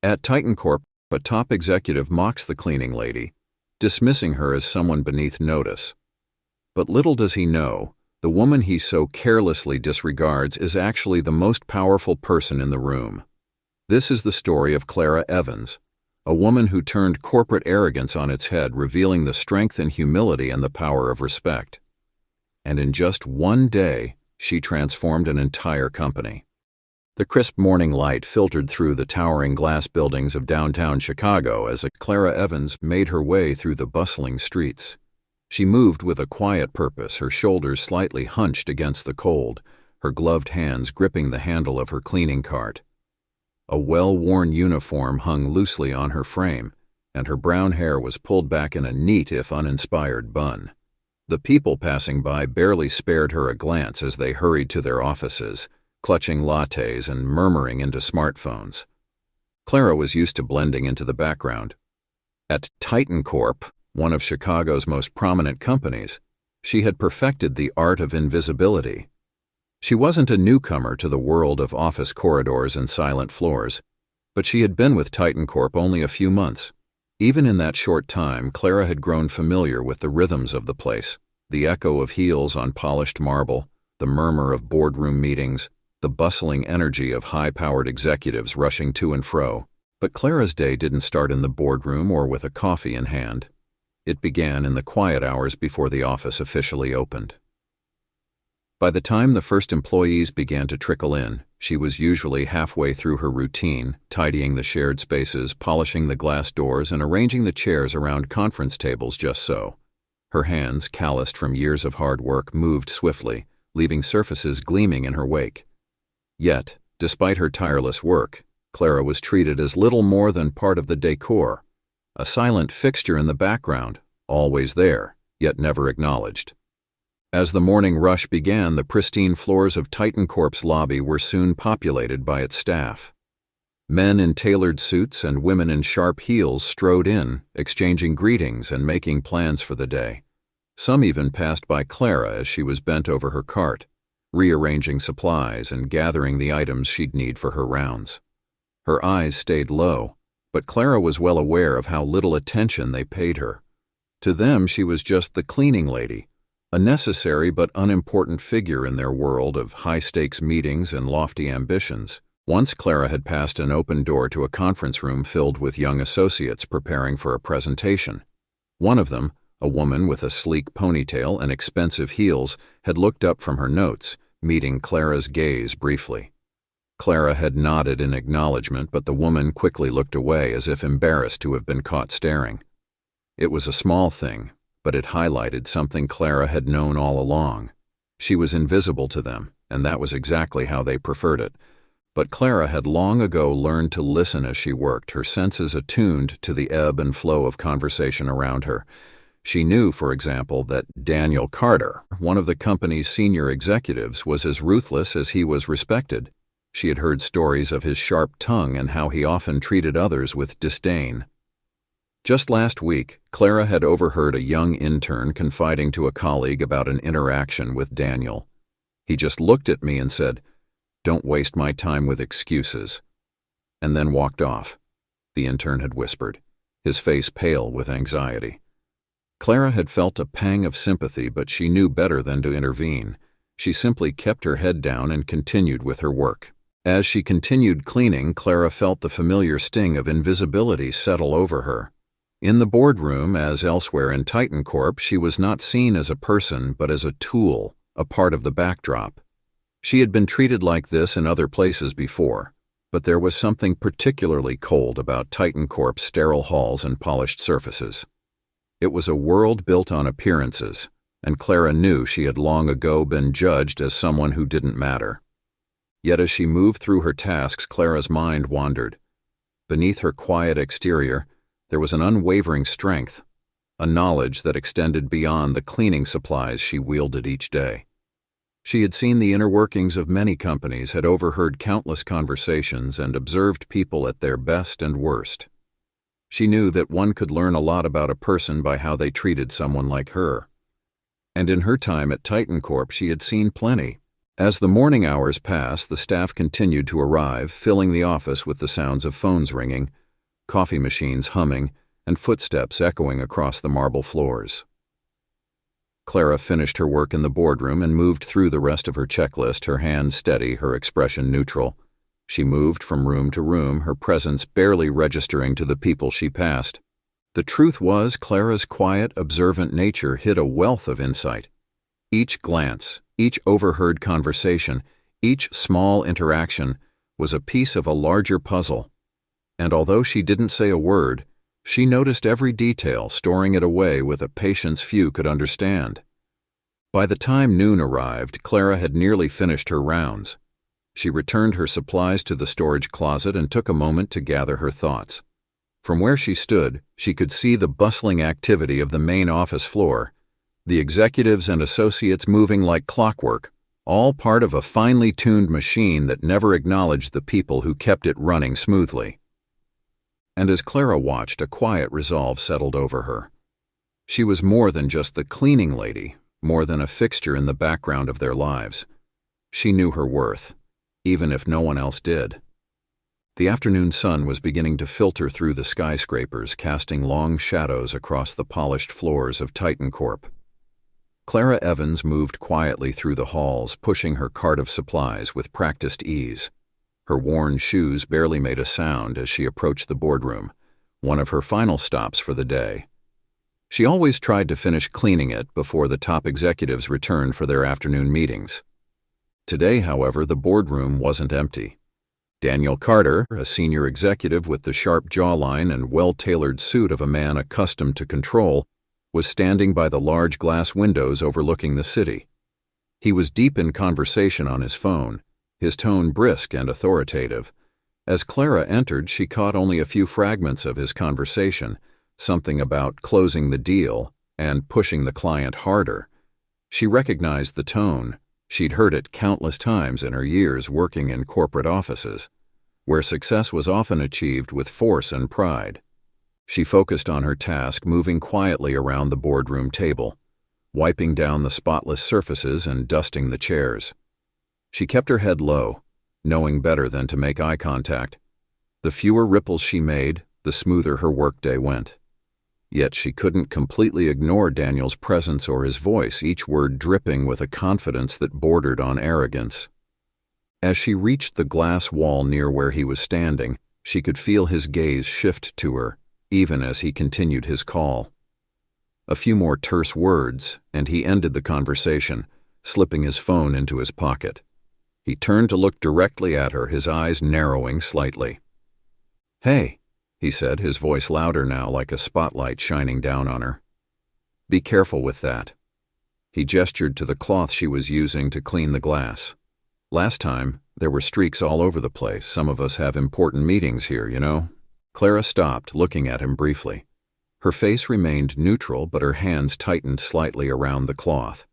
At Titan Corp, a top executive mocks the cleaning lady, dismissing her as someone beneath notice. But little does he know, the woman he so carelessly disregards is actually the most powerful person in the room. This is the story of Clara Evans, a woman who turned corporate arrogance on its head, revealing the strength and humility and the power of respect. And in just one day, she transformed an entire company. The crisp morning light filtered through the towering glass buildings of downtown Chicago as Clara Evans made her way through the bustling streets. She moved with a quiet purpose, her shoulders slightly hunched against the cold, her gloved hands gripping the handle of her cleaning cart. A well-worn uniform hung loosely on her frame, and her brown hair was pulled back in a neat if uninspired bun. The people passing by barely spared her a glance as they hurried to their offices, clutching lattes and murmuring into smartphones. Clara was used to blending into the background. At Titan Corp, one of Chicago's most prominent companies, she had perfected the art of invisibility. She wasn't a newcomer to the world of office corridors and silent floors, but she had been with Titan Corp only a few months. Even in that short time, Clara had grown familiar with the rhythms of the place, the echo of heels on polished marble, the murmur of boardroom meetings, the bustling energy of high-powered executives rushing to and fro. But Clara's day didn't start in the boardroom or with a coffee in hand. It began in the quiet hours before the office officially opened. By the time the first employees began to trickle in, she was usually halfway through her routine, tidying the shared spaces, polishing the glass doors, and arranging the chairs around conference tables just so. Her hands, calloused from years of hard work, moved swiftly, leaving surfaces gleaming in her wake. Yet, despite her tireless work, Clara was treated as little more than part of the decor, a silent fixture in the background, always there, yet never acknowledged. As the morning rush began, the pristine floors of Titan Corp's lobby were soon populated by its staff. Men in tailored suits and women in sharp heels strode in, exchanging greetings and making plans for the day. Some even passed by Clara as she was bent over her cart, rearranging supplies and gathering the items she'd need for her rounds. Her eyes stayed low, but Clara was well aware of how little attention they paid her. To them, she was just the cleaning lady, a necessary but unimportant figure in their world of high-stakes meetings and lofty ambitions. Once Clara had passed an open door to a conference room filled with young associates preparing for a presentation. One of them, a woman with a sleek ponytail and expensive heels, had looked up from her notes, meeting Clara's gaze briefly. Clara had nodded in acknowledgement, but the woman quickly looked away as if embarrassed to have been caught staring. It was a small thing, but it highlighted something Clara had known all along. She was invisible to them, and that was exactly how they preferred it. But Clara had long ago learned to listen as she worked, her senses attuned to the ebb and flow of conversation around her. She knew, for example, that Daniel Carter, one of the company's senior executives, was as ruthless as he was respected. She had heard stories of his sharp tongue and how he often treated others with disdain. Just last week, Clara had overheard a young intern confiding to a colleague about an interaction with Daniel. He just looked at me and said, "Don't waste my time with excuses," and then walked off, the intern had whispered, his face pale with anxiety. Clara had felt a pang of sympathy, but she knew better than to intervene. She simply kept her head down and continued with her work. As she continued cleaning, Clara felt the familiar sting of invisibility settle over her. In the boardroom, as elsewhere in Titan Corp, she was not seen as a person but as a tool, a part of the backdrop. She had been treated like this in other places before, but there was something particularly cold about Titan Corp's sterile halls and polished surfaces. It was a world built on appearances, and Clara knew she had long ago been judged as someone who didn't matter. Yet as she moved through her tasks, Clara's mind wandered. Beneath her quiet exterior, there was an unwavering strength, a knowledge that extended beyond the cleaning supplies she wielded each day. She had seen the inner workings of many companies, had overheard countless conversations, and observed people at their best and worst. She knew that one could learn a lot about a person by how they treated someone like her. And in her time at Titan Corp, she had seen plenty. As the morning hours passed, the staff continued to arrive, filling the office with the sounds of phones ringing, coffee machines humming, and footsteps echoing across the marble floors. Clara finished her work in the boardroom and moved through the rest of her checklist, her hands steady, her expression neutral. She moved from room to room, her presence barely registering to the people she passed. The truth was, Clara's quiet, observant nature hid a wealth of insight. Each glance, each overheard conversation, each small interaction was a piece of a larger puzzle. And although she didn't say a word, she noticed every detail, storing it away with a patience few could understand. By the time noon arrived, Clara had nearly finished her rounds. She returned her supplies to the storage closet and took a moment to gather her thoughts. From where she stood, she could see the bustling activity of the main office floor, the executives and associates moving like clockwork, all part of a finely tuned machine that never acknowledged the people who kept it running smoothly. And as Clara watched, a quiet resolve settled over her. She was more than just the cleaning lady, more than a fixture in the background of their lives. She knew her worth, even if no one else did. The afternoon sun was beginning to filter through the skyscrapers, casting long shadows across the polished floors of Titan Corp. Clara Evans moved quietly through the halls, pushing her cart of supplies with practiced ease. Her worn shoes barely made a sound as she approached the boardroom, one of her final stops for the day. She always tried to finish cleaning it before the top executives returned for their afternoon meetings. Today, however, the boardroom wasn't empty. Daniel Carter, a senior executive with the sharp jawline and well-tailored suit of a man accustomed to control, was standing by the large glass windows overlooking the city. He was deep in conversation on his phone, his tone brisk and authoritative. As Clara entered, she caught only a few fragments of his conversation, something about closing the deal and pushing the client harder. She recognized the tone. She'd heard it countless times in her years working in corporate offices, where success was often achieved with force and pride. She focused on her task, moving quietly around the boardroom table, wiping down the spotless surfaces and dusting the chairs. She kept her head low, knowing better than to make eye contact. The fewer ripples she made, the smoother her workday went. Yet she couldn't completely ignore Daniel's presence or his voice, each word dripping with a confidence that bordered on arrogance. As she reached the glass wall near where he was standing, she could feel his gaze shift to her, even as he continued his call. A few more terse words, and he ended the conversation, slipping his phone into his pocket. He turned to look directly at her, his eyes narrowing slightly. "Hey," he said, his voice louder now, like a spotlight shining down on her. "Be careful with that." He gestured to the cloth she was using to clean the glass. "Last time, there were streaks all over the place. Some of us have important meetings here, you know." Clara stopped, looking at him briefly. Her face remained neutral, but her hands tightened slightly around the cloth.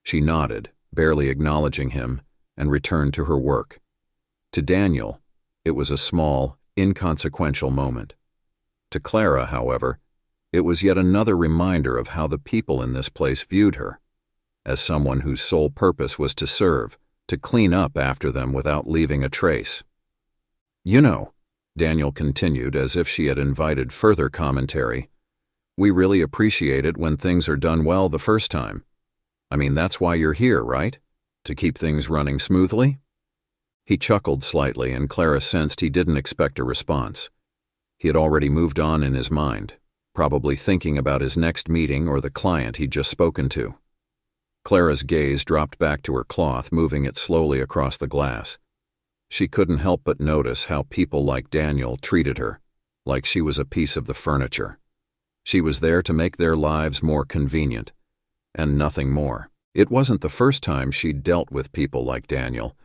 She nodded, barely acknowledging him, and returned to her work. To Daniel, it was a small, inconsequential moment. To Clara, however, it was yet another reminder of how the people in this place viewed her, as someone whose sole purpose was to serve, to clean up after them without leaving a trace. "You know," Daniel continued as if she had invited further commentary, "we really appreciate it when things are done well the first time. I mean, that's why you're here, right? To keep things running smoothly?" He chuckled slightly, and Clara sensed he didn't expect a response. He had already moved on in his mind, probably thinking about his next meeting or the client he'd just spoken to. Clara's gaze dropped back to her cloth, moving it slowly across the glass. She couldn't help but notice how people like Daniel treated her, like she was a piece of the furniture. She was there to make their lives more convenient, and nothing more. It wasn't the first time she'd dealt with people like Daniel.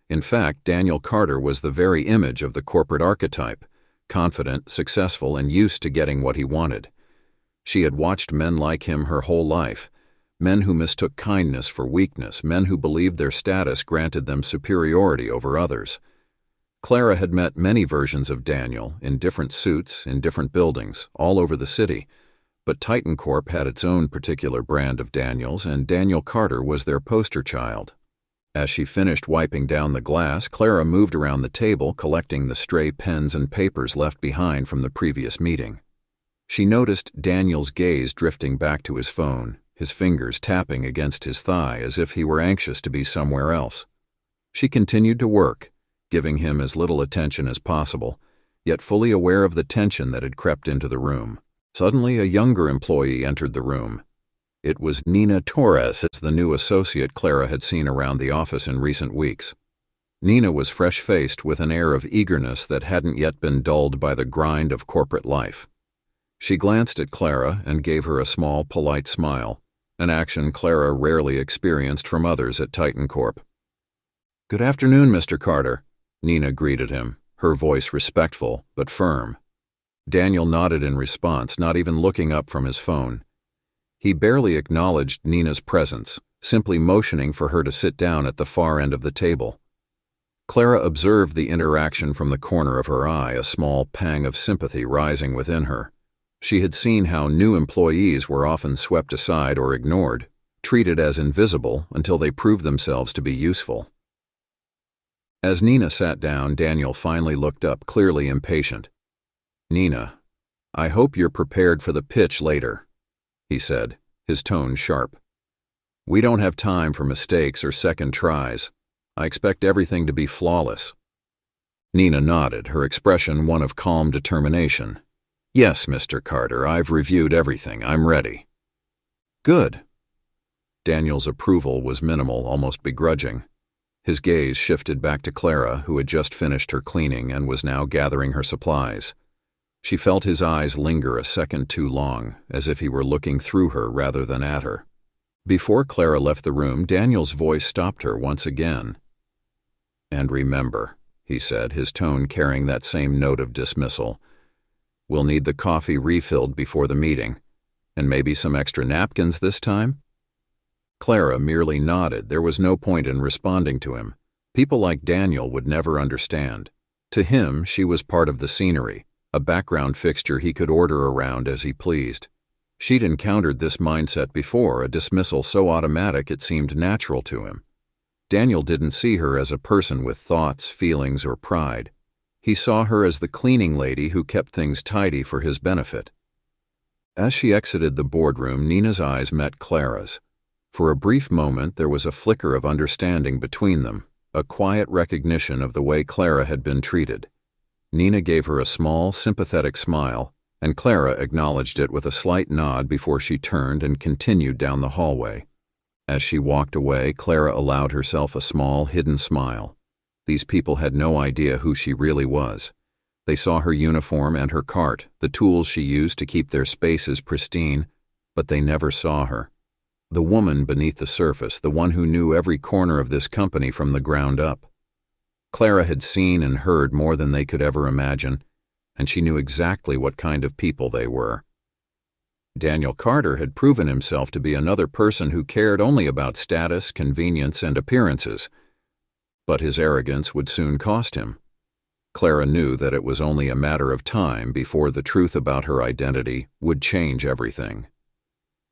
In fact, Daniel Carter was the very image of the corporate archetype, confident, successful, and used to getting what he wanted. She had watched men like him her whole life, men who mistook kindness for weakness, men who believed their status granted them superiority over others. Clara had met many versions of Daniel, in different suits, in different buildings, all over the city, but Titan Corp had its own particular brand of Daniels, and Daniel Carter was their poster child. As she finished wiping down the glass, Clara moved around the table, collecting the stray pens and papers left behind from the previous meeting. She noticed Daniel's gaze drifting back to his phone, his fingers tapping against his thigh as if he were anxious to be somewhere else. She continued to work, giving him as little attention as possible, yet fully aware of the tension that had crept into the room. Suddenly, a younger employee entered the room. It was Nina Torres, the new associate Clara had seen around the office in recent weeks. Nina was fresh-faced with an air of eagerness that hadn't yet been dulled by the grind of corporate life. She glanced at Clara and gave her a small, polite smile, an action Clara rarely experienced from others at Titan Corp. "Good afternoon, Mr. Carter," Nina greeted him, her voice respectful but firm. Daniel nodded in response, not even looking up from his phone. He barely acknowledged Nina's presence, simply motioning for her to sit down at the far end of the table. Clara observed the interaction from the corner of her eye, a small pang of sympathy rising within her. She had seen how new employees were often swept aside or ignored, treated as invisible until they proved themselves to be useful. As Nina sat down, Daniel finally looked up, clearly impatient. "Nina, I hope you're prepared for the pitch later," he said, his tone sharp. "We don't have time for mistakes or second tries. I expect everything to be flawless." Nina nodded, her expression one of calm determination. "Yes, Mr. Carter, I've reviewed everything. I'm ready." "Good." Daniel's approval was minimal, almost begrudging. His gaze shifted back to Clara, who had just finished her cleaning and was now gathering her supplies. She felt his eyes linger a second too long, as if he were looking through her rather than at her. Before Clara left the room, Daniel's voice stopped her once again. "And remember," he said, his tone carrying that same note of dismissal, "we'll need the coffee refilled before the meeting, and maybe some extra napkins this time?" Clara merely nodded. There was no point in responding to him. People like Daniel would never understand. To him, she was part of the scenery, a background fixture he could order around as he pleased. She'd encountered this mindset before, a dismissal so automatic it seemed natural to him. Daniel didn't see her as a person with thoughts, feelings, or pride. He saw her as the cleaning lady who kept things tidy for his benefit. As she exited the boardroom, Nina's eyes met Clara's. For a brief moment, there was a flicker of understanding between them, a quiet recognition of the way Clara had been treated. Nina gave her a small, sympathetic smile, and Clara acknowledged it with a slight nod before she turned and continued down the hallway. As she walked away, Clara allowed herself a small, hidden smile. These people had no idea who she really was. They saw her uniform and her cart, the tools she used to keep their spaces pristine, but they never saw her. The woman beneath the surface, the one who knew every corner of this company from the ground up. Clara had seen and heard more than they could ever imagine, and she knew exactly what kind of people they were. Daniel Carter had proven himself to be another person who cared only about status, convenience, and appearances. But his arrogance would soon cost him. Clara knew that it was only a matter of time before the truth about her identity would change everything.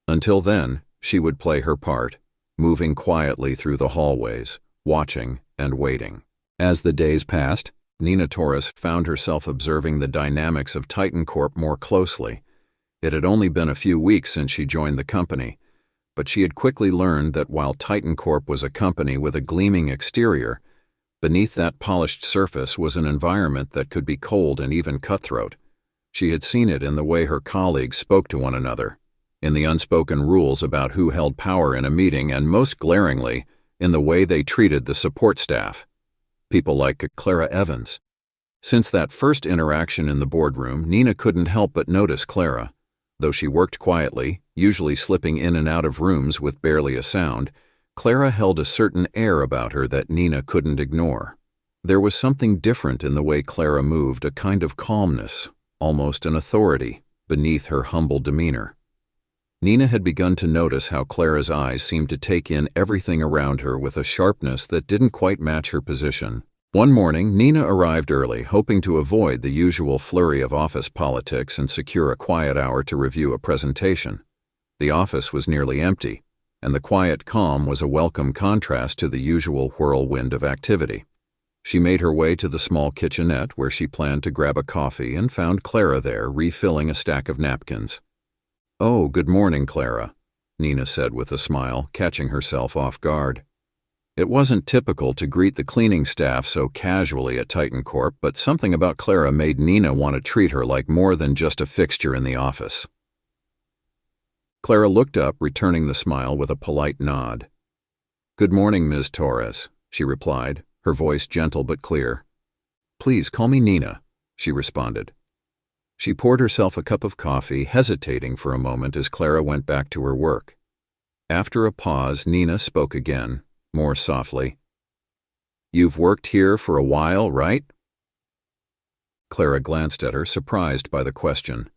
Until then, she would play her part, moving quietly through the hallways, watching and waiting. As the days passed, Nina Torres found herself observing the dynamics of Titan Corp more closely. It had only been a few weeks since she joined the company, but she had quickly learned that while Titan Corp was a company with a gleaming exterior, beneath that polished surface was an environment that could be cold and even cutthroat. She had seen it in the way her colleagues spoke to one another, in the unspoken rules about who held power in a meeting, and most glaringly, in the way they treated the support staff. People like Clara Evans. Since that first interaction in the boardroom, Nina couldn't help but notice Clara. Though she worked quietly, usually slipping in and out of rooms with barely a sound, Clara held a certain air about her that Nina couldn't ignore. There was something different in the way Clara moved, a kind of calmness, almost an authority, beneath her humble demeanor. Nina had begun to notice how Clara's eyes seemed to take in everything around her with a sharpness that didn't quite match her position. One morning, Nina arrived early, hoping to avoid the usual flurry of office politics and secure a quiet hour to review a presentation. The office was nearly empty. and the quiet calm was a welcome contrast to the usual whirlwind of activity. She made her way to the small kitchenette where she planned to grab a coffee and found Clara there refilling a stack of napkins. "Oh, good morning, Clara," Nina said with a smile, catching herself off guard. It wasn't typical to greet the cleaning staff so casually at Titan Corp, but something about Clara made Nina want to treat her like more than just a fixture in the office. Clara looked up, returning the smile with a polite nod. "Good morning, Ms. Torres," she replied, her voice gentle but clear. "Please call me Nina," she responded. She poured herself a cup of coffee, hesitating for a moment as Clara went back to her work. After a pause, Nina spoke again, more softly. "You've worked here for a while, right?" Clara glanced at her, surprised by the question.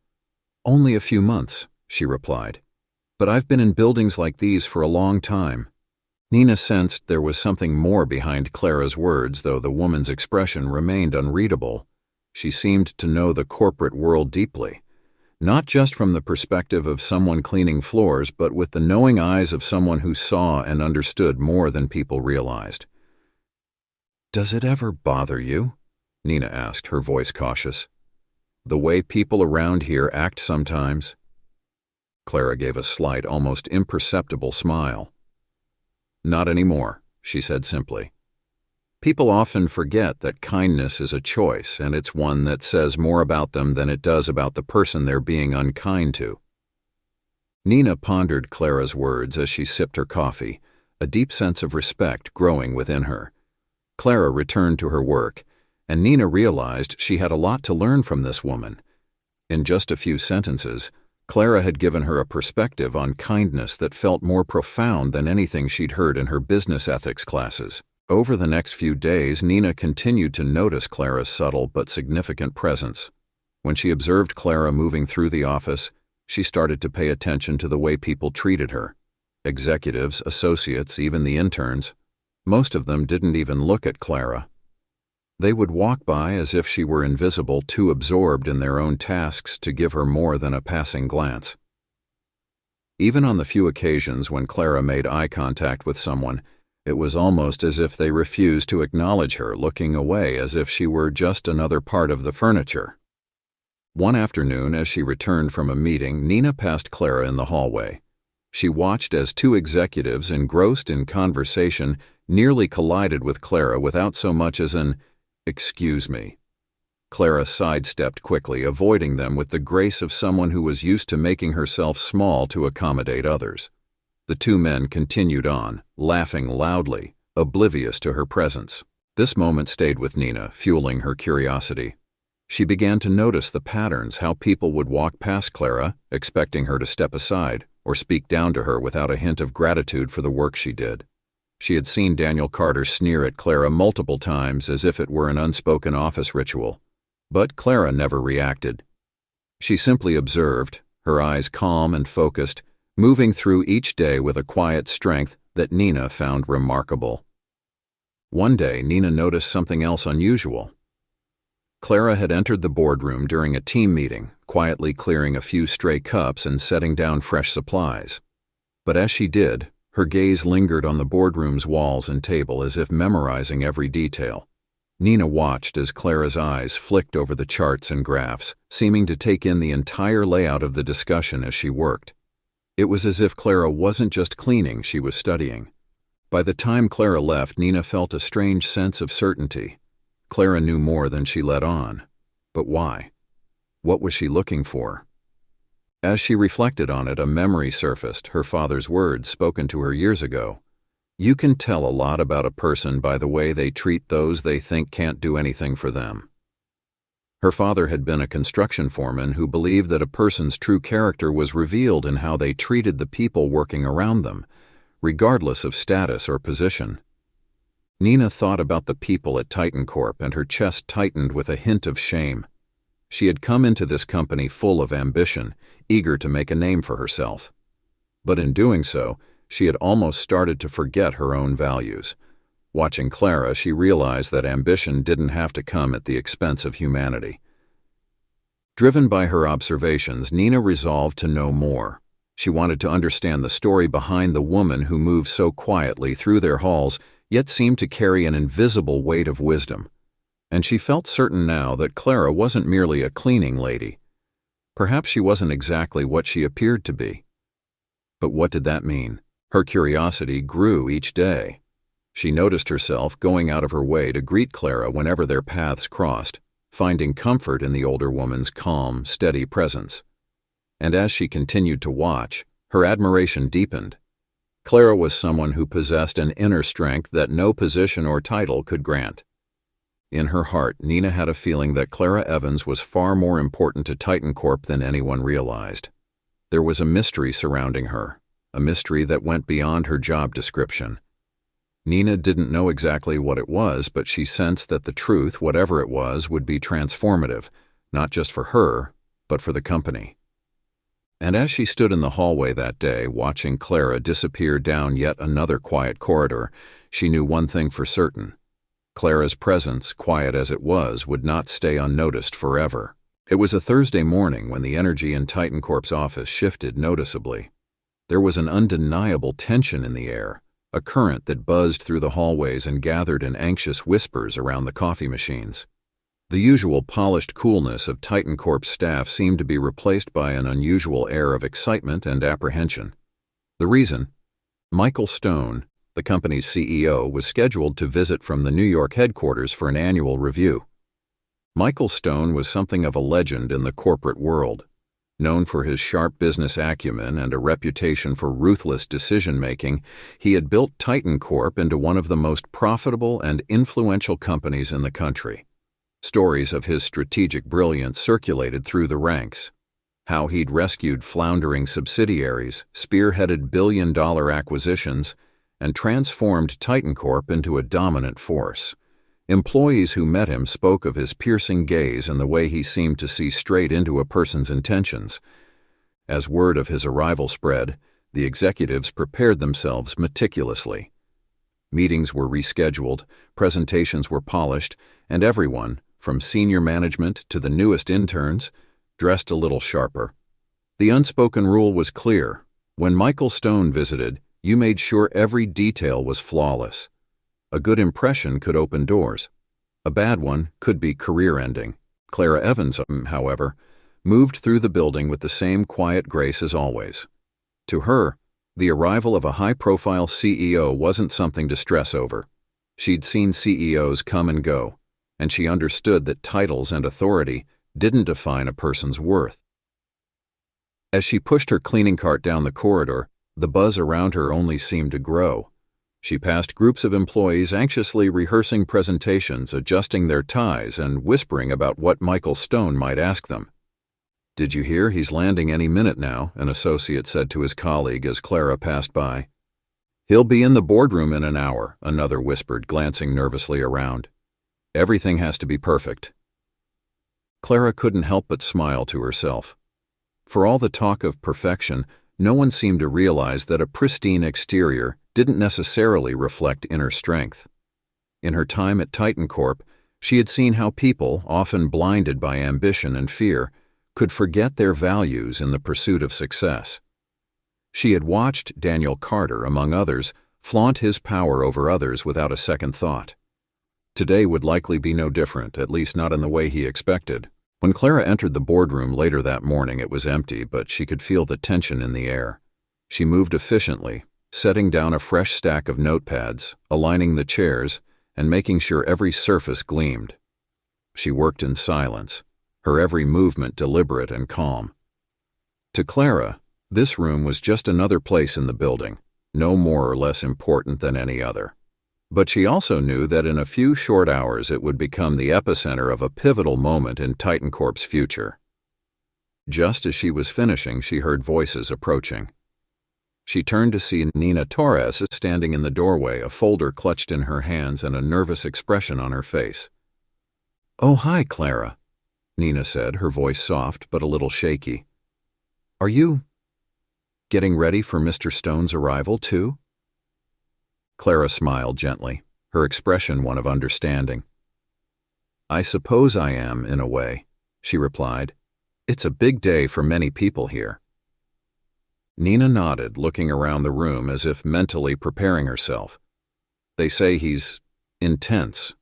"Only a few months," she replied. "But I've been in buildings like these for a long time." Nina sensed there was something more behind Clara's words, though the woman's expression remained unreadable. She seemed to know the corporate world deeply, not just from the perspective of someone cleaning floors, but with the knowing eyes of someone who saw and understood more than people realized. "Does it ever bother you?" Nina asked, her voice cautious. "The way people around here act sometimes?" Clara gave a slight, almost imperceptible smile. "Not anymore," she said simply. "People often forget that kindness is a choice, and it's one that says more about them than it does about the person they're being unkind to." Nina pondered Clara's words as she sipped her coffee, a deep sense of respect growing within her. Clara returned to her work, and Nina realized she had a lot to learn from this woman. In just a few sentences, Clara had given her a perspective on kindness that felt more profound than anything she'd heard in her business ethics classes. Over the next few days, Nina continued to notice Clara's subtle but significant presence. When she observed Clara moving through the office, she started to pay attention to the way people treated her. Executives, associates, even the interns. Most of them didn't even look at Clara. They would walk by as if she were invisible, too absorbed in their own tasks to give her more than a passing glance. Even on the few occasions when Clara made eye contact with someone, it was almost as if they refused to acknowledge her, looking away as if she were just another part of the furniture. One afternoon, as she returned from a meeting, Nina passed Clara in the hallway. She watched as two executives, engrossed in conversation, nearly collided with Clara without so much as an "excuse me." Clara sidestepped quickly, avoiding them with the grace of someone who was used to making herself small to accommodate others. The two men continued on, laughing loudly, oblivious to her presence. This moment stayed with Nina, fueling her curiosity. She began to notice the patterns, how people would walk past Clara, expecting her to step aside, or speak down to her without a hint of gratitude for the work she did. She had seen Daniel Carter sneer at Clara multiple times as if it were an unspoken office ritual. But Clara never reacted. She simply observed, her eyes calm and focused, moving through each day with a quiet strength that Nina found remarkable. One day, Nina noticed something else unusual. Clara had entered the boardroom during a team meeting, quietly clearing a few stray cups and setting down fresh supplies. But as she did, her gaze lingered on the boardroom's walls and table as if memorizing every detail. Nina watched as Clara's eyes flicked over the charts and graphs, seeming to take in the entire layout of the discussion as she worked. It was as if Clara wasn't just cleaning, she was studying. By the time Clara left, Nina felt a strange sense of certainty. Clara knew more than she let on. But why? What was she looking for? As she reflected on it, a memory surfaced, her father's words spoken to her years ago. "You can tell a lot about a person by the way they treat those they think can't do anything for them." Her father had been a construction foreman who believed that a person's true character was revealed in how they treated the people working around them, regardless of status or position. Nina thought about the people at Titan Corp, and her chest tightened with a hint of shame. She had come into this company full of ambition, eager to make a name for herself. But in doing so, she had almost started to forget her own values. Watching Clara, she realized that ambition didn't have to come at the expense of humanity. Driven by her observations, Nina resolved to know more. She wanted to understand the story behind the woman who moved so quietly through their halls, yet seemed to carry an invisible weight of wisdom. And she felt certain now that Clara wasn't merely a cleaning lady. Perhaps she wasn't exactly what she appeared to be. But what did that mean? Her curiosity grew each day. She noticed herself going out of her way to greet Clara whenever their paths crossed, finding comfort in the older woman's calm, steady presence. And as she continued to watch, her admiration deepened. Clara was someone who possessed an inner strength that no position or title could grant. In her heart, Nina had a feeling that Clara Evans was far more important to Titan Corp than anyone realized. There was a mystery surrounding her, a mystery that went beyond her job description. Nina didn't know exactly what it was, but she sensed that the truth, whatever it was, would be transformative, not just for her, but for the company. And as she stood in the hallway that day, watching Clara disappear down yet another quiet corridor, she knew one thing for certain. Clara's presence, quiet as it was, would not stay unnoticed forever. It was a Thursday morning when the energy in Titan Corp's office shifted noticeably. There was an undeniable tension in the air, a current that buzzed through the hallways and gathered in anxious whispers around the coffee machines. The usual polished coolness of Titan Corp's staff seemed to be replaced by an unusual air of excitement and apprehension. The reason? Michael Stone, the company's CEO, was scheduled to visit from the New York headquarters for an annual review. Michael Stone was something of a legend in the corporate world. Known for his sharp business acumen and a reputation for ruthless decision-making, he had built Titan Corp into one of the most profitable and influential companies in the country. Stories of his strategic brilliance circulated through the ranks. How he'd rescued floundering subsidiaries, spearheaded billion-dollar acquisitions, and transformed Titan Corp into a dominant force. Employees who met him spoke of his piercing gaze and the way he seemed to see straight into a person's intentions. As word of his arrival spread, the executives prepared themselves meticulously. Meetings were rescheduled, presentations were polished, and everyone, from senior management to the newest interns, dressed a little sharper. The unspoken rule was clear. When Michael Stone visited, you made sure every detail was flawless. A good impression could open doors. A bad one could be career-ending. Clara Evans, however, moved through the building with the same quiet grace as always. To her, the arrival of a high-profile CEO wasn't something to stress over. She'd seen CEOs come and go, and she understood that titles and authority didn't define a person's worth. As she pushed her cleaning cart down the corridor, the buzz around her only seemed to grow. She passed groups of employees anxiously rehearsing presentations, adjusting their ties, and whispering about what Michael Stone might ask them. "Did you hear he's landing any minute now?" an associate said to his colleague as Clara passed by. "He'll be in the boardroom in an hour," another whispered, glancing nervously around. "Everything has to be perfect." Clara couldn't help but smile to herself. For all the talk of perfection, no one seemed to realize that a pristine exterior didn't necessarily reflect inner strength. In her time at Titan Corp, she had seen how people, often blinded by ambition and fear, could forget their values in the pursuit of success. She had watched Daniel Carter, among others, flaunt his power over others without a second thought. Today would likely be no different, at least not in the way he expected. When Clara entered the boardroom later that morning, it was empty, but she could feel the tension in the air. She moved efficiently, setting down a fresh stack of notepads, aligning the chairs, and making sure every surface gleamed. She worked in silence, her every movement deliberate and calm. To Clara, this room was just another place in the building, no more or less important than any other. But she also knew that in a few short hours it would become the epicenter of a pivotal moment in Titan Corp's future. Just as she was finishing, she heard voices approaching. She turned to see Nina Torres standing in the doorway, a folder clutched in her hands and a nervous expression on her face. "Oh, hi, Clara," Nina said, her voice soft but a little shaky. "Are you getting ready for Mr. Stone's arrival, too?" Clara smiled gently, her expression one of understanding. "I suppose I am, in a way," she replied. "It's a big day for many people here." Nina nodded, looking around the room as if mentally preparing herself. They say he's intense.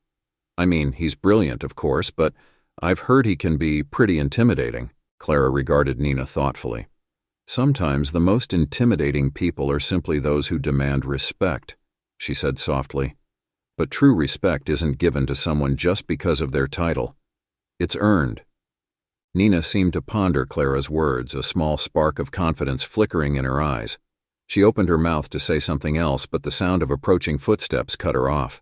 I mean, he's brilliant, of course, but I've heard he can be pretty intimidating. Clara regarded Nina thoughtfully. Sometimes the most intimidating people are simply those who demand respect, she said softly. But true respect isn't given to someone just because of their title. It's earned. Nina seemed to ponder Clara's words, a small spark of confidence flickering in her eyes. She opened her mouth to say something else, but the sound of approaching footsteps cut her off.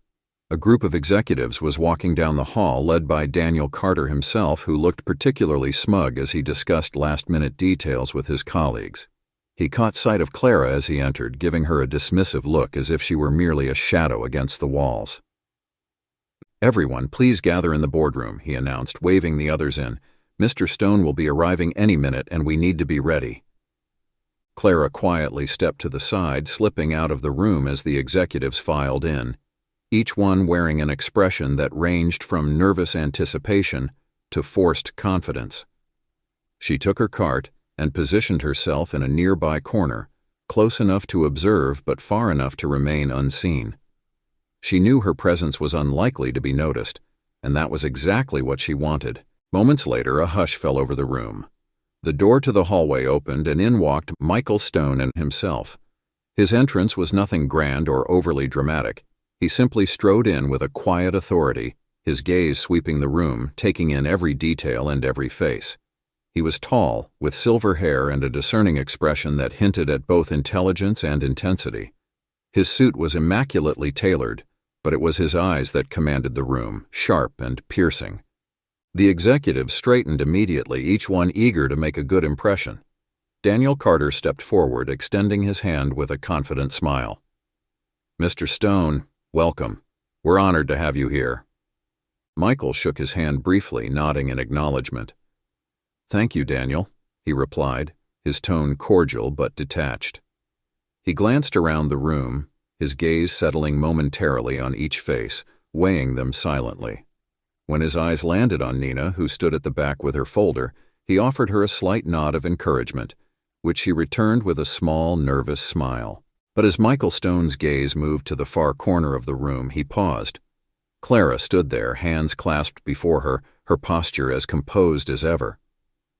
A group of executives was walking down the hall, led by Daniel Carter himself, who looked particularly smug as he discussed last-minute details with his colleagues. He caught sight of Clara as he entered, giving her a dismissive look as if she were merely a shadow against the walls. "Everyone, please gather in the boardroom," he announced, waving the others in. "Mr. Stone will be arriving any minute, and we need to be ready." Clara quietly stepped to the side, slipping out of the room as the executives filed in, each one wearing an expression that ranged from nervous anticipation to forced confidence. She took her cart and positioned herself in a nearby corner, close enough to observe but far enough to remain unseen. She knew her presence was unlikely to be noticed, and that was exactly what she wanted. Moments later, a hush fell over the room. The door to the hallway opened, and in walked Michael Stone himself. His entrance was nothing grand or overly dramatic. He simply strode in with a quiet authority, his gaze sweeping the room, taking in every detail and every face. He was tall, with silver hair and a discerning expression that hinted at both intelligence and intensity. His suit was immaculately tailored, but it was his eyes that commanded the room, sharp and piercing. The executives straightened immediately, each one eager to make a good impression. Daniel Carter stepped forward, extending his hand with a confident smile. "Mr. Stone, welcome. We're honored to have you here." Michael shook his hand briefly, nodding in acknowledgement. "Thank you, Daniel," he replied, his tone cordial but detached. He glanced around the room, his gaze settling momentarily on each face, weighing them silently. When his eyes landed on Nina, who stood at the back with her folder, he offered her a slight nod of encouragement, which she returned with a small, nervous smile. But as Michael Stone's gaze moved to the far corner of the room, he paused. Clara stood there, hands clasped before her, her posture as composed as ever.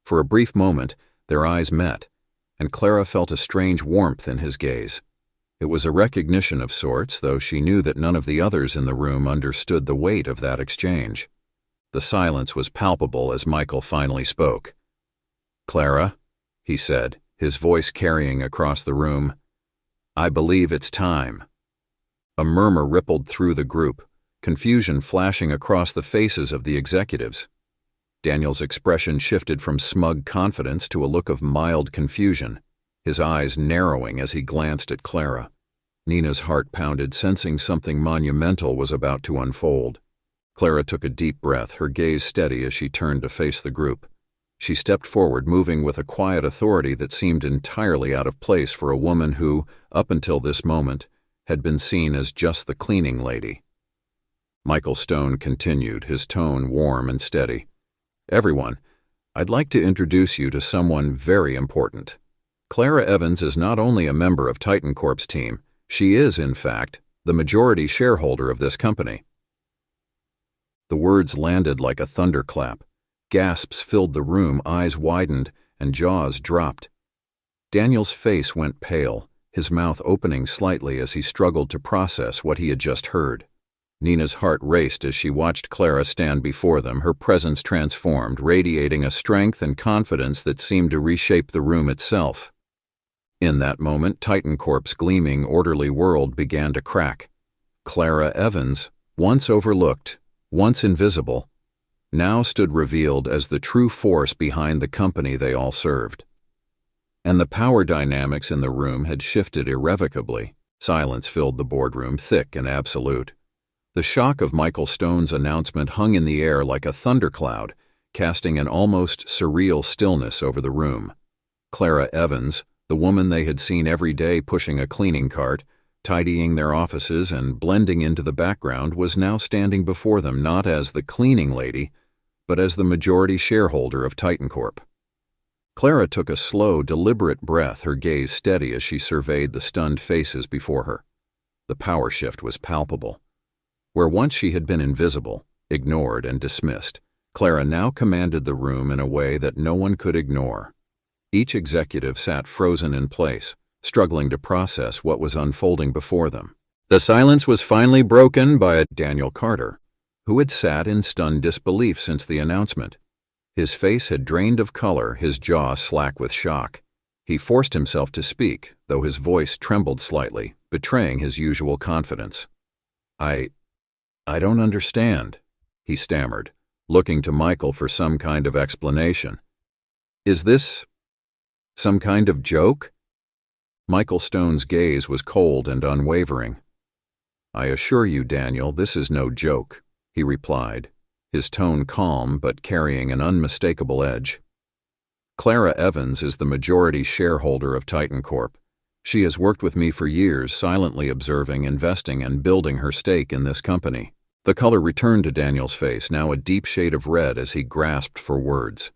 For a brief moment, their eyes met, and Clara felt a strange warmth in his gaze. It was a recognition of sorts, though she knew that none of the others in the room understood the weight of that exchange. The silence was palpable as Michael finally spoke. "Clara," he said, his voice carrying across the room, "I believe it's time." A murmur rippled through the group, confusion flashing across the faces of the executives. Daniel's expression shifted from smug confidence to a look of mild confusion, his eyes narrowing as he glanced at Clara. Nina's heart pounded, sensing something monumental was about to unfold. Clara took a deep breath, her gaze steady as she turned to face the group. She stepped forward, moving with a quiet authority that seemed entirely out of place for a woman who, up until this moment, had been seen as just the cleaning lady. Michael Stone continued, his tone warm and steady. "Everyone, I'd like to introduce you to someone very important. Clara Evans is not only a member of Titan Corp's team, she is, in fact, the majority shareholder of this company." The words landed like a thunderclap. Gasps filled the room, eyes widened, and jaws dropped. Daniel's face went pale, his mouth opening slightly as he struggled to process what he had just heard. Nina's heart raced as she watched Clara stand before them, her presence transformed, radiating a strength and confidence that seemed to reshape the room itself. In that moment, Titan Corp's gleaming, orderly world began to crack. Clara Evans, once overlooked, once invisible, now stood revealed as the true force behind the company they all served. And the power dynamics in the room had shifted irrevocably. Silence filled the boardroom, thick and absolute. The shock of Michael Stone's announcement hung in the air like a thundercloud, casting an almost surreal stillness over the room. Clara Evans, the woman they had seen every day pushing a cleaning cart, tidying their offices and blending into the background, was now standing before them not as the cleaning lady, but as the majority shareholder of Titan Corp. Clara took a slow, deliberate breath, her gaze steady as she surveyed the stunned faces before her. The power shift was palpable. Where once she had been invisible, ignored, and dismissed, Clara now commanded the room in a way that no one could ignore. Each executive sat frozen in place, struggling to process what was unfolding before them. The silence was finally broken by Daniel Carter, who had sat in stunned disbelief since the announcement. His face had drained of color, his jaw slack with shock. He forced himself to speak, though his voice trembled slightly, betraying his usual confidence. I don't understand," he stammered, looking to Michael for some kind of explanation. "Is this some kind of joke?" Michael Stone's gaze was cold and unwavering. "I assure you, Daniel, this is no joke," he replied, his tone calm but carrying an unmistakable edge. "Clara Evans is the majority shareholder of Titan Corp. She has worked with me for years, silently observing, investing, and building her stake in this company." The color returned to Daniel's face, now a deep shade of red as he grasped for words.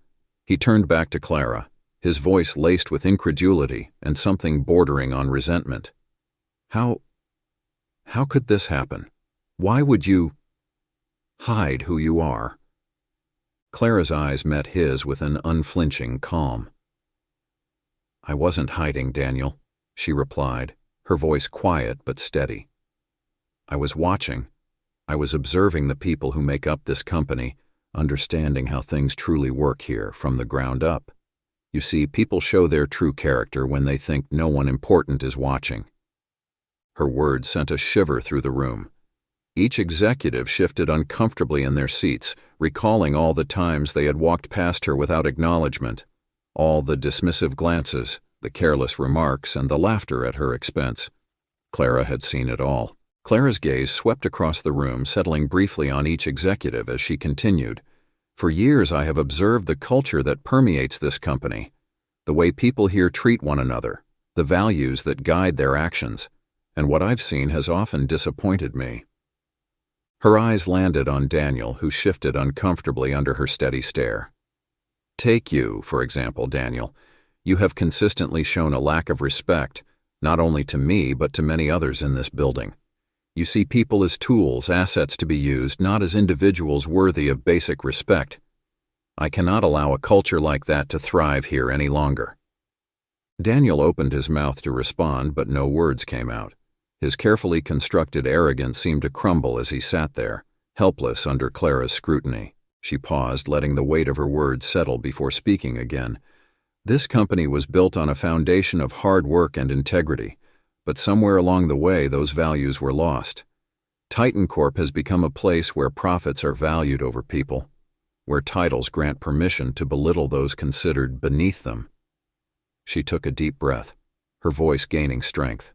He turned back to Clara, his voice laced with incredulity and something bordering on resentment. How could this happen? Why would you hide who you are?" Clara's eyes met his with an unflinching calm. "I wasn't hiding, Daniel," she replied, her voice quiet but steady. "I was watching. I was observing the people who make up this company, understanding how things truly work here from the ground up. You see, people show their true character when they think no one important is watching." Her words sent a shiver through the room. Each executive shifted uncomfortably in their seats, recalling all the times they had walked past her without acknowledgement, all the dismissive glances, the careless remarks, and the laughter at her expense. Clara had seen it all. Clara's gaze swept across the room, settling briefly on each executive as she continued. "For years I have observed the culture that permeates this company, the way people here treat one another, the values that guide their actions, and what I've seen has often disappointed me." Her eyes landed on Daniel, who shifted uncomfortably under her steady stare. "Take you, for example, Daniel. You have consistently shown a lack of respect, not only to me but to many others in this building. You see people as tools, assets to be used, not as individuals worthy of basic respect. I cannot allow a culture like that to thrive here any longer." Daniel opened his mouth to respond, but no words came out. His carefully constructed arrogance seemed to crumble as he sat there, helpless under Clara's scrutiny. She paused, letting the weight of her words settle before speaking again. This company was built on a foundation of hard work and integrity, but somewhere along the way those values were lost. Titan Corp has become a place where profits are valued over people, where titles grant permission to belittle those considered beneath them. She took a deep breath, her voice gaining strength.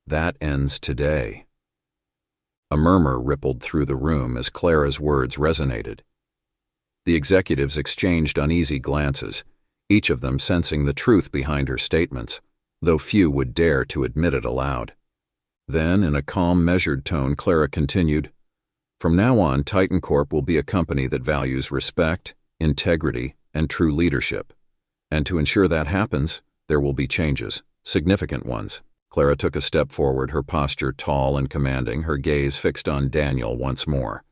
"That ends today." A murmur rippled through the room as Clara's words resonated. The executives exchanged uneasy glances, each of them sensing the truth behind her statements, though few would dare to admit it aloud. Then, in a calm, measured tone, Clara continued, "From now on, Titan Corp will be a company that values respect, integrity, and true leadership. And to ensure that happens, there will be changes, significant ones." Clara took a step forward, her posture tall and commanding, her gaze fixed on Daniel once more.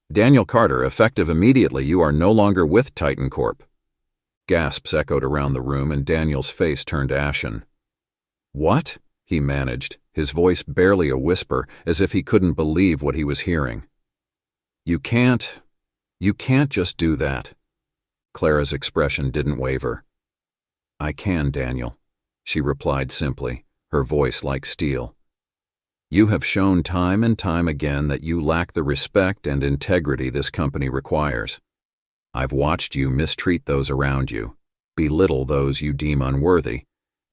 "Daniel Carter, effective immediately, you are no longer with Titan Corp." Gasps echoed around the room and Daniel's face turned ashen. "What?" he managed, his voice barely a whisper, as if he couldn't believe what he was hearing. You can't just do that." Clara's expression didn't waver. "I can, Daniel," she replied simply, her voice like steel. "You have shown time and time again that you lack the respect and integrity this company requires. I've watched you mistreat those around you, belittle those you deem unworthy,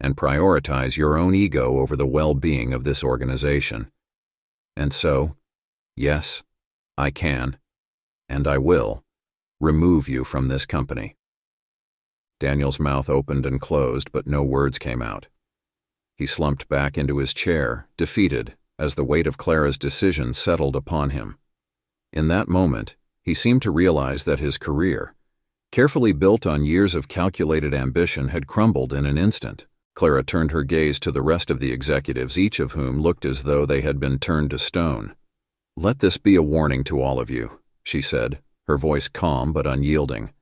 and prioritize your own ego over the well-being of this organization. And so, yes, I can, and I will, remove you from this company." Daniel's mouth opened and closed, but no words came out. He slumped back into his chair, defeated, as the weight of Clara's decision settled upon him. In that moment, he seemed to realize that his career, Carefully built on years of calculated ambition, had crumbled in an instant. Clara turned her gaze to the rest of the executives, each of whom looked as though they had been turned to stone. "Let this be a warning to all of you," she said, her voice calm but unyielding.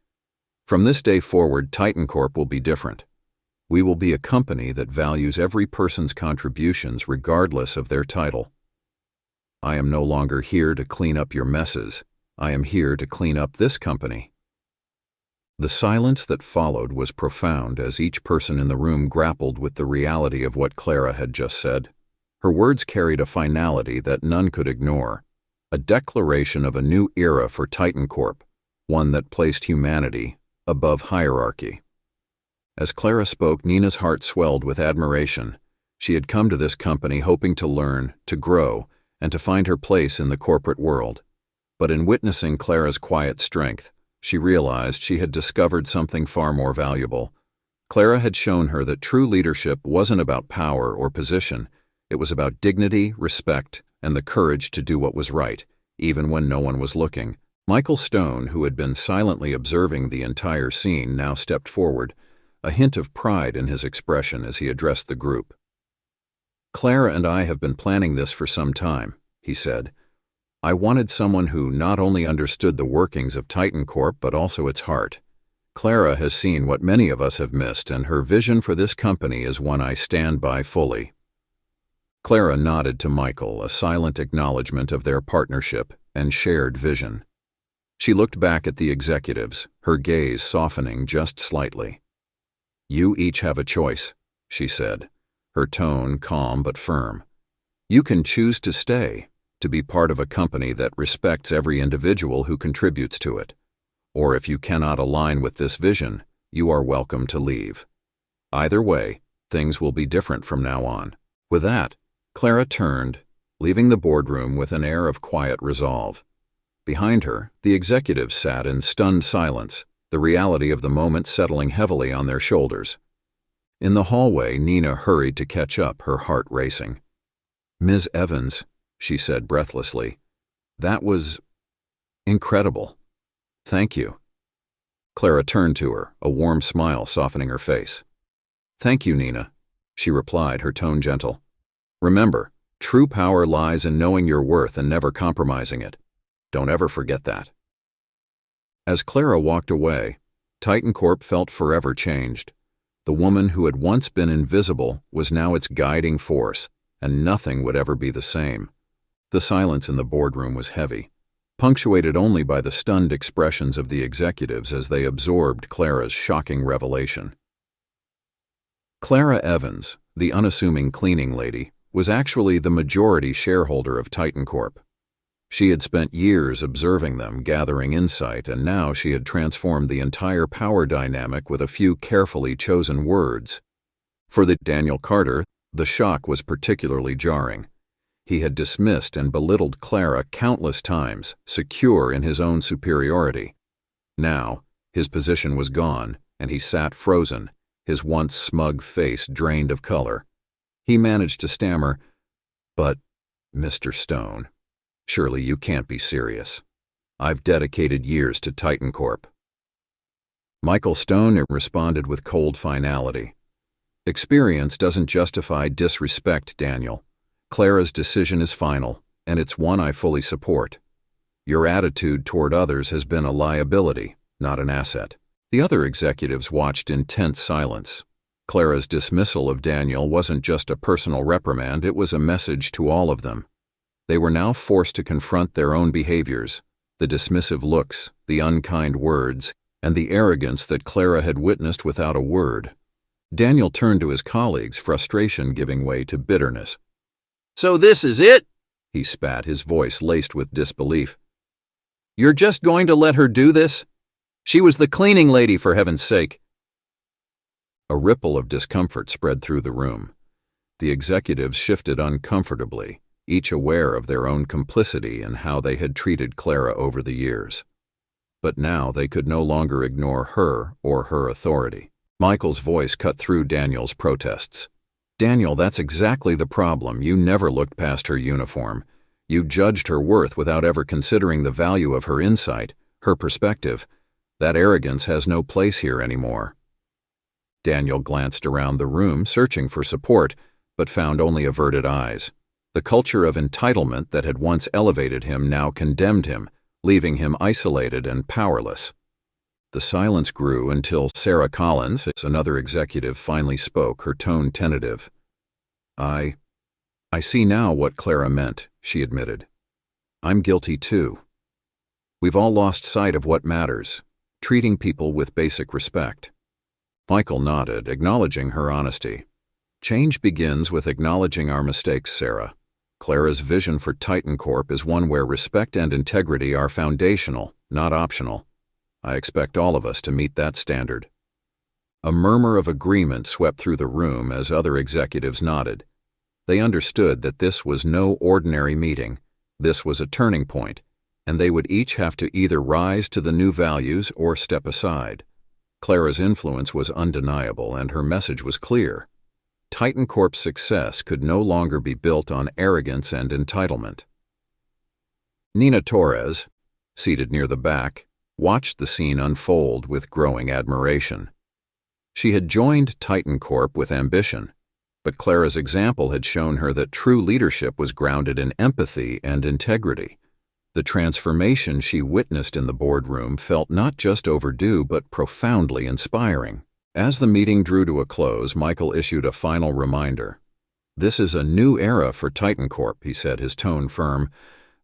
"From this day forward, Titan Corp will be different. We will be a company that values every person's contributions regardless of their title. I am no longer here to clean up your messes. I am here to clean up this company." The silence that followed was profound as each person in the room grappled with the reality of what Clara had just said. Her words carried a finality that none could ignore, a declaration of a new era for Titan Corp, one that placed humanity above hierarchy. As Clara spoke, Nina's heart swelled with admiration. She had come to this company hoping to learn, to grow, and to find her place in the corporate world. But in witnessing Clara's quiet strength, she realized she had discovered something far more valuable. Clara had shown her that true leadership wasn't about power or position. It was about dignity, respect, and the courage to do what was right, even when no one was looking. Michael Stone, who had been silently observing the entire scene, now stepped forward, a hint of pride in his expression as he addressed the group. "Clara and I have been planning this for some time," he said. "I wanted someone who not only understood the workings of Titan Corp but also its heart. Clara has seen what many of us have missed, and her vision for this company is one I stand by fully." Clara nodded to Michael, a silent acknowledgement of their partnership and shared vision. She looked back at the executives, her gaze softening just slightly. "You each have a choice," she said, her tone calm but firm. "You can choose to stay, to be part of a company that respects every individual who contributes to it. Or if you cannot align with this vision, you are welcome to leave. Either way, things will be different from now on." With that, Clara turned, leaving the boardroom with an air of quiet resolve. Behind her, the executives sat in stunned silence, the reality of the moment settling heavily on their shoulders. In the hallway, Nina hurried to catch up, her heart racing. "Ms. Evans," she said breathlessly, "that was incredible. Thank you." Clara turned to her, a warm smile softening her face. "Thank you, Nina," she replied, her tone gentle. "Remember, true power lies in knowing your worth and never compromising it. Don't ever forget that." As Clara walked away, Titan Corp felt forever changed. The woman who had once been invisible was now its guiding force, and nothing would ever be the same. The silence in the boardroom was heavy, punctuated only by the stunned expressions of the executives as they absorbed Clara's shocking revelation. Clara Evans, the unassuming cleaning lady, was actually the majority shareholder of Titan Corp. She had spent years observing them, gathering insight, and now she had transformed the entire power dynamic with a few carefully chosen words. For Daniel Carter, the shock was particularly jarring. He had dismissed and belittled Clara countless times, secure in his own superiority. Now, his position was gone, and he sat frozen, his once smug face drained of color. He managed to stammer, "But, Mr. Stone, surely you can't be serious. I've dedicated years to Titan Corp." Michael Stone responded with cold finality. "Experience doesn't justify disrespect, Daniel. Clara's decision is final, and it's one I fully support. Your attitude toward others has been a liability, not an asset." The other executives watched in tense silence. Clara's dismissal of Daniel wasn't just a personal reprimand, it was a message to all of them. They were now forced to confront their own behaviors, the dismissive looks, the unkind words, and the arrogance that Clara had witnessed without a word. Daniel turned to his colleagues, frustration giving way to bitterness. "So this is it?" he spat, his voice laced with disbelief. "You're just going to let her do this? She was the cleaning lady, for heaven's sake." A ripple of discomfort spread through the room. The executives shifted uncomfortably, each aware of their own complicity in how they had treated Clara over the years. But now they could no longer ignore her or her authority. Michael's voice cut through Daniel's protests. "Daniel, that's exactly the problem. You never looked past her uniform. You judged her worth without ever considering the value of her insight, her perspective. That arrogance has no place here anymore." Daniel glanced around the room, searching for support, but found only averted eyes. The culture of entitlement that had once elevated him now condemned him, leaving him isolated and powerless. The silence grew until Sarah Collins, another executive, finally spoke, her tone tentative. I see now what Clara meant," she admitted. "I'm guilty too. We've all lost sight of what matters, treating people with basic respect." Michael nodded, acknowledging her honesty. "Change begins with acknowledging our mistakes, Sarah. Clara's vision for Titan Corp is one where respect and integrity are foundational, not optional. I expect all of us to meet that standard." A murmur of agreement swept through the room as other executives nodded. They understood that this was no ordinary meeting. This was a turning point, and they would each have to either rise to the new values or step aside. Clara's influence was undeniable, and her message was clear. Titan Corp's success could no longer be built on arrogance and entitlement. Nina Torres, seated near the back, watched the scene unfold with growing admiration. She had joined Titan Corp with ambition, but Clara's example had shown her that true leadership was grounded in empathy and integrity. The transformation she witnessed in the boardroom felt not just overdue but profoundly inspiring. As the meeting drew to a close, Michael issued a final reminder. "This is a new era for Titan Corp," he said, his tone firm.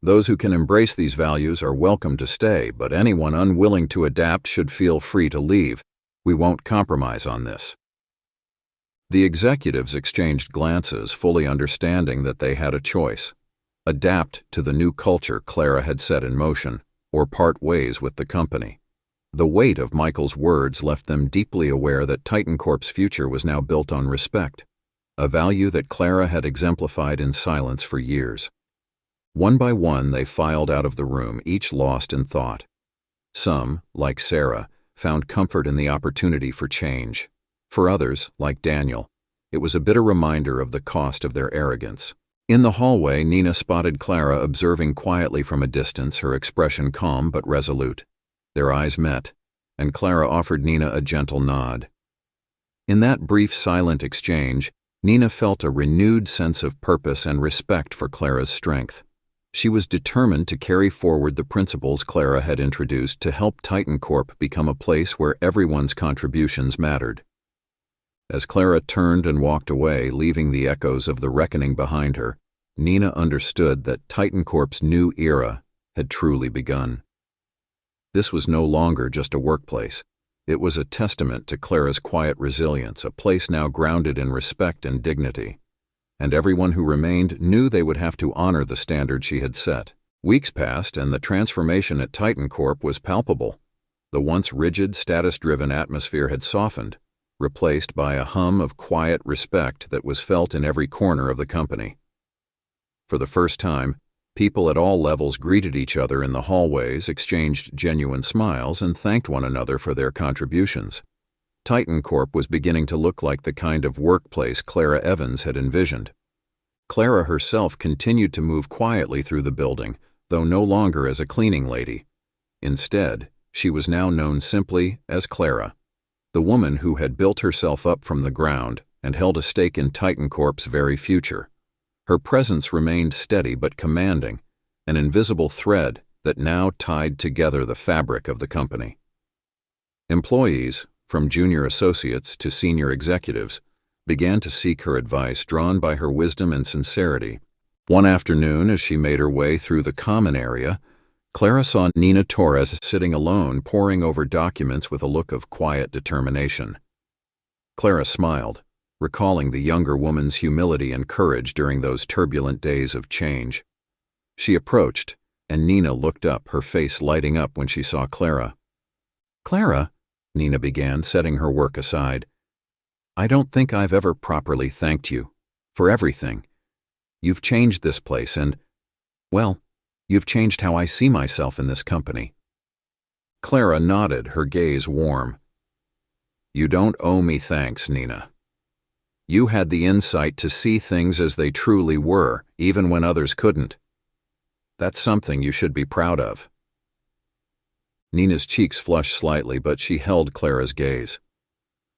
"Those who can embrace these values are welcome to stay, but anyone unwilling to adapt should feel free to leave. We won't compromise on this." The executives exchanged glances, fully understanding that they had a choice: adapt to the new culture Clara had set in motion, or part ways with the company. The weight of Michael's words left them deeply aware that Titan Corp's future was now built on respect, a value that Clara had exemplified in silence for years. One by one, they filed out of the room, each lost in thought. Some, like Sarah, found comfort in the opportunity for change. For others, like Daniel, it was a bitter reminder of the cost of their arrogance. In the hallway, Nina spotted Clara observing quietly from a distance, her expression calm but resolute. Their eyes met, and Clara offered Nina a gentle nod. In that brief silent exchange, Nina felt a renewed sense of purpose and respect for Clara's strength. She was determined to carry forward the principles Clara had introduced to help Titan Corp become a place where everyone's contributions mattered. As Clara turned and walked away, leaving the echoes of the reckoning behind her, Nina understood that Titan Corp's new era had truly begun. This was no longer just a workplace. It was a testament to Clara's quiet resilience, a place now grounded in respect and dignity. And everyone who remained knew they would have to honor the standard she had set. Weeks passed, and the transformation at Titan Corp was palpable. The once rigid, status-driven atmosphere had softened, replaced by a hum of quiet respect that was felt in every corner of the company. For the first time, people at all levels greeted each other in the hallways, exchanged genuine smiles, and thanked one another for their contributions. Titan Corp was beginning to look like the kind of workplace Clara Evans had envisioned. Clara herself continued to move quietly through the building, though no longer as a cleaning lady. Instead, she was now known simply as Clara, the woman who had built herself up from the ground and held a stake in Titan Corp's very future. Her presence remained steady but commanding, an invisible thread that now tied together the fabric of the company. Employees, from junior associates to senior executives, began to seek her advice, drawn by her wisdom and sincerity. One afternoon, as she made her way through the common area, Clara saw Nina Torres sitting alone, poring over documents with a look of quiet determination. Clara smiled, recalling the younger woman's humility and courage during those turbulent days of change. She approached, and Nina looked up, her face lighting up when she saw Clara. "Clara," Nina began, setting her work aside, "I don't think I've ever properly thanked you for everything. You've changed this place and, well, you've changed how I see myself in this company." Clara nodded, her gaze warm. "You don't owe me thanks, Nina. You had the insight to see things as they truly were, even when others couldn't. That's something you should be proud of." Nina's cheeks flushed slightly, but she held Clara's gaze.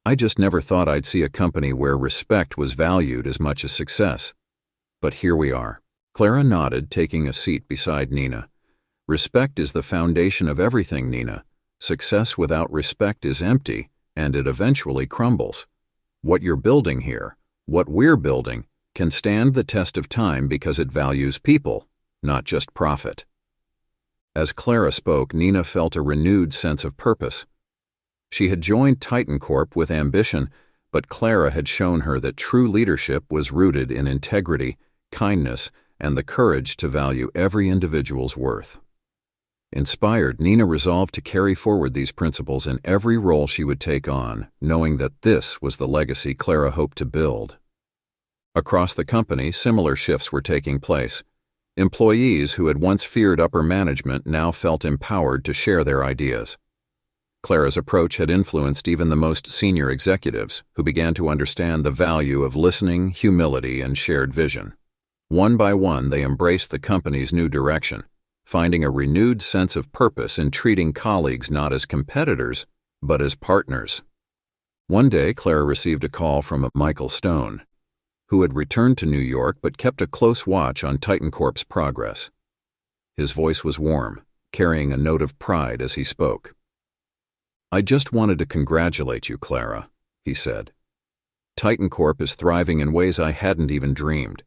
I just never thought I'd see a company where respect was valued as much as success. But here we are. Clara nodded, taking a seat beside Nina. Respect is the foundation of everything, Nina. Success without respect is empty, and it eventually crumbles. What you're building here, what we're building, can stand the test of time because it values people, not just profit. As Clara spoke, Nina felt a renewed sense of purpose. She had joined Titan Corp with ambition, but Clara had shown her that true leadership was rooted in integrity, kindness, and the courage to value every individual's worth. Inspired, Nina resolved to carry forward these principles in every role she would take on, knowing that this was the legacy Clara hoped to build. Across the company, similar shifts were taking place. Employees who had once feared upper management now felt empowered to share their ideas. Clara's approach had influenced even the most senior executives, who began to understand the value of listening, humility, and shared vision. One by one, they embraced the company's new direction, finding a renewed sense of purpose in treating colleagues not as competitors, but as partners. One day, Clara received a call from Michael Stone, who had returned to New York but kept a close watch on Titan Corp's progress. His voice was warm, carrying a note of pride as he spoke. I just wanted to congratulate you, Clara, he said. Titan Corp is thriving in ways I hadn't even dreamed.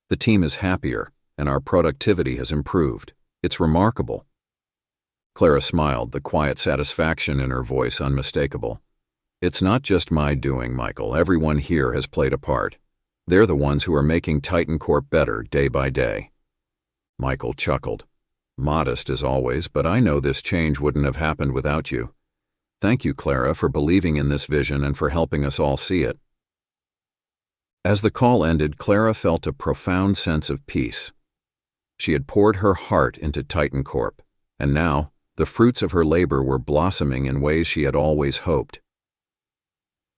The team is happier, and our productivity has improved. It's remarkable. Clara smiled, the quiet satisfaction in her voice unmistakable. It's not just my doing, Michael. Everyone here has played a part. They're the ones who are making Titan Corp better day by day. Michael chuckled. Modest as always, but I know this change wouldn't have happened without you. Thank you, Clara, for believing in this vision and for helping us all see it. As the call ended, Clara felt a profound sense of peace. She had poured her heart into Titan Corp, and now the fruits of her labor were blossoming in ways she had always hoped.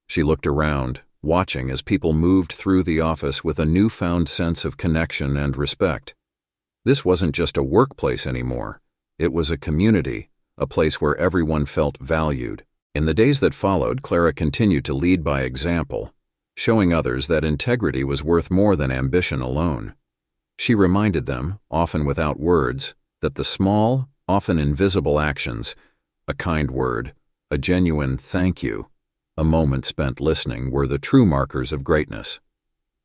She looked around, watching as people moved through the office with a newfound sense of connection and respect. This wasn't just a workplace anymore. It was a community, a place where everyone felt valued. In the days that followed, Clara continued to lead by example, showing others that integrity was worth more than ambition alone. She reminded them, often without words, that the small, often invisible actions, a kind word, a genuine thank you, a moment spent listening, were the true markers of greatness.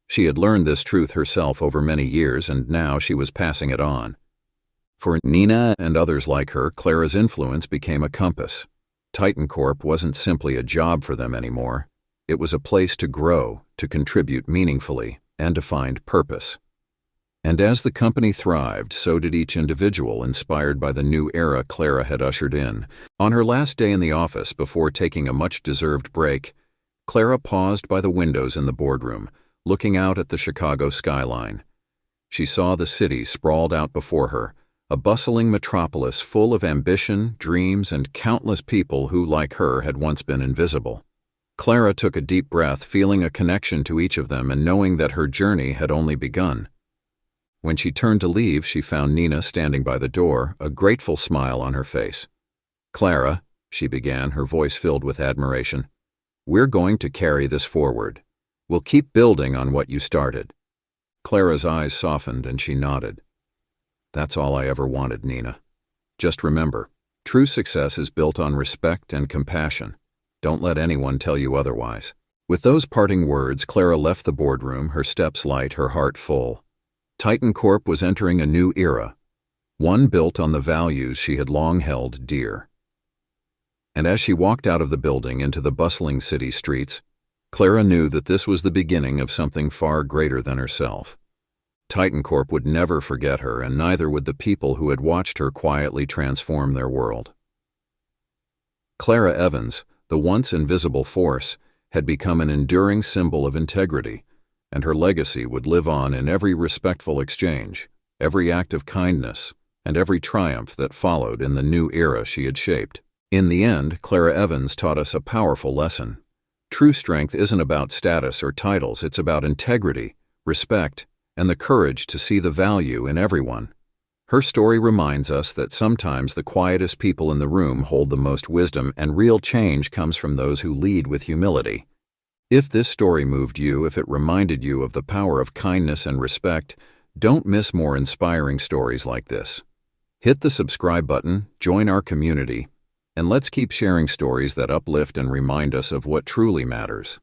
She had learned this truth herself over many years, and now she was passing it on. For Nina and others like her, Clara's influence became a compass. Titan Corp wasn't simply a job for them anymore. It was a place to grow, to contribute meaningfully, and to find purpose. And as the company thrived, so did each individual, inspired by the new era Clara had ushered in. On her last day in the office, before taking a much-deserved break, Clara paused by the windows in the boardroom, looking out at the Chicago skyline. She saw the city sprawled out before her, a bustling metropolis full of ambition, dreams, and countless people who, like her, had once been invisible. Clara took a deep breath, feeling a connection to each of them and knowing that her journey had only begun. When she turned to leave, she found Nina standing by the door, a grateful smile on her face. Clara, she began, her voice filled with admiration, we're going to carry this forward. We'll keep building on what you started. Clara's eyes softened and she nodded. That's all I ever wanted, Nina. Just remember, true success is built on respect and compassion. Don't let anyone tell you otherwise. With those parting words, Clara left the boardroom, her steps light, her heart full. Titan Corp was entering a new era, one built on the values she had long held dear. And as she walked out of the building into the bustling city streets, Clara knew that this was the beginning of something far greater than herself. Titan Corp would never forget her, and neither would the people who had watched her quietly transform their world. Clara Evans, the once invisible force, had become an enduring symbol of integrity, and her legacy would live on in every respectful exchange, every act of kindness, and every triumph that followed in the new era she had shaped. In the end, Clara Evans taught us a powerful lesson. True strength isn't about status or titles, it's about integrity, respect, and the courage to see the value in everyone. Her story reminds us that sometimes the quietest people in the room hold the most wisdom, and real change comes from those who lead with humility. If this story moved you, if it reminded you of the power of kindness and respect, don't miss more inspiring stories like this. Hit the subscribe button, join our community, and let's keep sharing stories that uplift and remind us of what truly matters.